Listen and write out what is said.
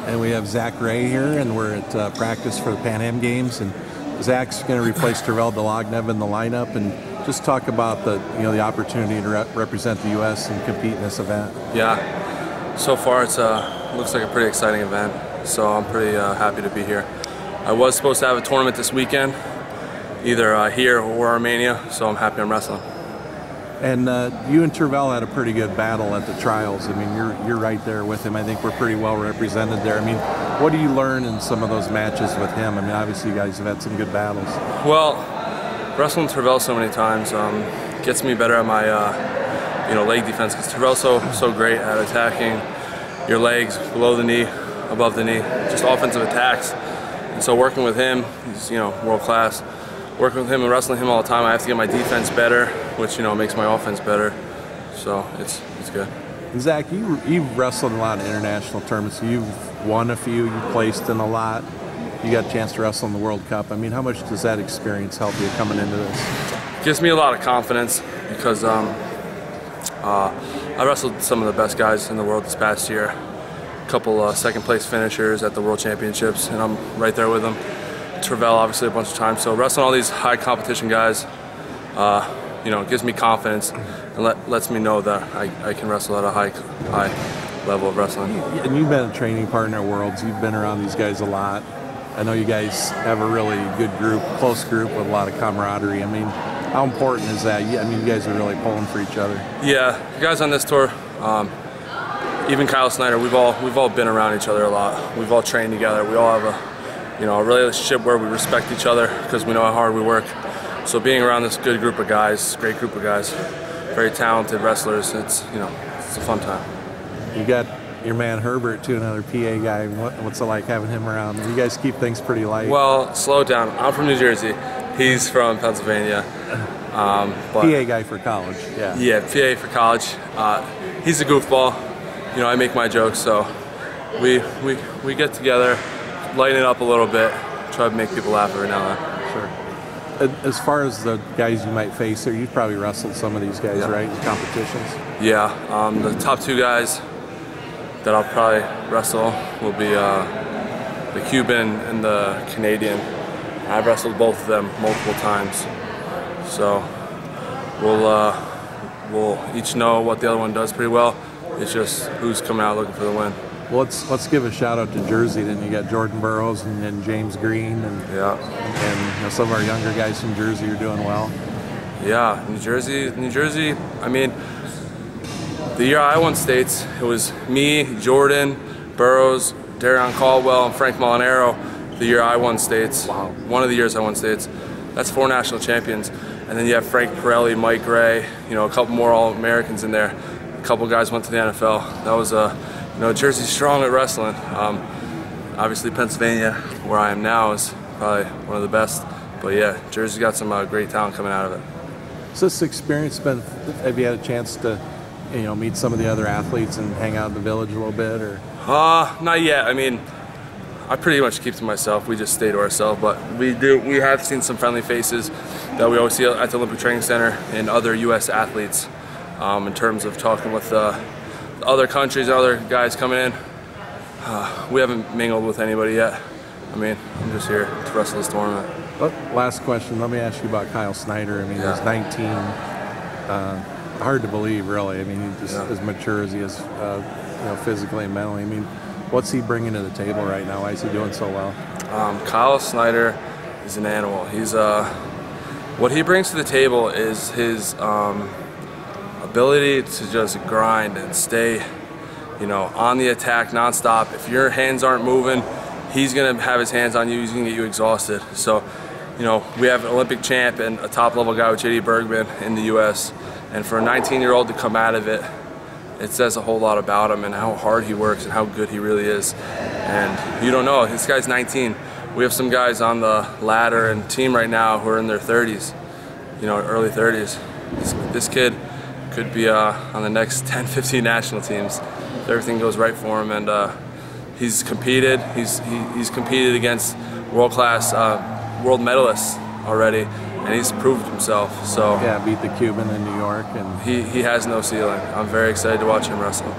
And we have Zach Rey here, and we're at practice for the Pan Am Games. And Zach's going to replace Tervel Delagnev in the lineup, and just talk about the opportunity to represent the U.S. and compete in this event. Yeah, so far it's looks like a pretty exciting event. So I'm pretty happy to be here. I was supposed to have a tournament this weekend, either here or Armenia. So I'm happy I'm wrestling. And you and Tervel had a pretty good battle at the trials. I mean, you're right there with him. I think we're pretty well represented there. I mean, what do you learn in some of those matches with him? I mean, obviously you guys have had some good battles. Well, wrestling Tervel so many times gets me better at my leg defense, because Tervel's so great at attacking your legs below the knee, above the knee, just offensive attacks. And so working with him, he's world class. Working with him and wrestling him all the time, I have to get my defense better, which makes my offense better. So it's good. And Zach, you've wrestled in a lot of international tournaments. You've won a few. You placed in a lot. You got a chance to wrestle in the World Cup. I mean, how much does that experience help you coming into this? It gives me a lot of confidence, because I wrestled some of the best guys in the world this past year. A couple second place finishers at the World Championships, and I'm right there with them. Tervel obviously a bunch of times. So wrestling all these high competition guys, gives me confidence and lets me know that I can wrestle at a high level of wrestling. And you've been a training partner at Worlds. You've been around these guys a lot. I know you guys have a really good group, close group with a lot of camaraderie. I mean, how important is that? I mean, you guys are really pulling for each other. Yeah, the guys on this tour, even Kyle Snyder, we've all been around each other a lot. We've all trained together. We all have a relationship where we respect each other because we know how hard we work. So being around this good group of guys, great group of guys, very talented wrestlers, it's a fun time. You got your man Herbert too, another PA guy. What's it like having him around? You guys keep things pretty light. Well, slow down. I'm from New Jersey. He's from Pennsylvania. PA guy for college. Yeah. Yeah, PA for college. He's a goofball. I make my jokes, so we get together, lighten it up a little bit, try to make people laugh every now and then. Sure. As far as the guys you might face there, you've probably wrestled some of these guys, right, in competitions? Yeah, the top two guys that I'll probably wrestle will be the Cuban and the Canadian. I've wrestled both of them multiple times, so we'll each know what the other one does pretty well. It's just who's coming out looking for the win. Well, let's give a shout out to Jersey. Then you got Jordan Burroughs and then James Green, and some of our younger guys from Jersey are doing well. Yeah, New Jersey. I mean, the year I won states, it was me, Jordan, Burroughs, Darion Caldwell, and Frank Molinaro. The year I won states. Wow. One of the years I won states. That's 4 national champions, and then you have Frank Pirelli, Mike Ray, a couple more All-Americans in there. A couple guys went to the NFL. That was Jersey's strong at wrestling. Obviously Pennsylvania, where I am now, is probably one of the best. But yeah, Jersey's got some great talent coming out of it. So this experience have you had a chance to, meet some of the other athletes and hang out in the village a little bit, or? Not yet. I mean, I pretty much keep to myself. We just stay to ourselves. But we have seen some friendly faces that we always see at the Olympic Training Center and other U.S. athletes in terms of talking with other countries, other guys coming in. We haven't mingled with anybody yet. I mean, I'm just here to wrestle this tournament. Last question, let me ask you about Kyle Snyder. I mean, he's 19. Hard to believe, really. I mean, he's just as mature as he is, physically and mentally. I mean, what's he bringing to the table right now? Why is he doing so well? Kyle Snyder is an animal. He's what he brings to the table is his ability to just grind and stay, on the attack nonstop. If your hands aren't moving, he's gonna have his hands on you. He's gonna get you exhausted. So, we have an Olympic champ and a top-level guy with J.D. Bergman in the U.S. And for a 19-year-old to come out of it, it says a whole lot about him and how hard he works and how good he really is. And you don't know, this guy's 19. We have some guys on the ladder and team right now who are in their 30s, early 30s. This kid could be on the next 10, 15 national teams if everything goes right for him. And he's competed. He's competed against world-class world medalists already, and he's proved himself. So yeah, beat the Cuban in New York, and he has no ceiling. I'm very excited to watch him wrestle.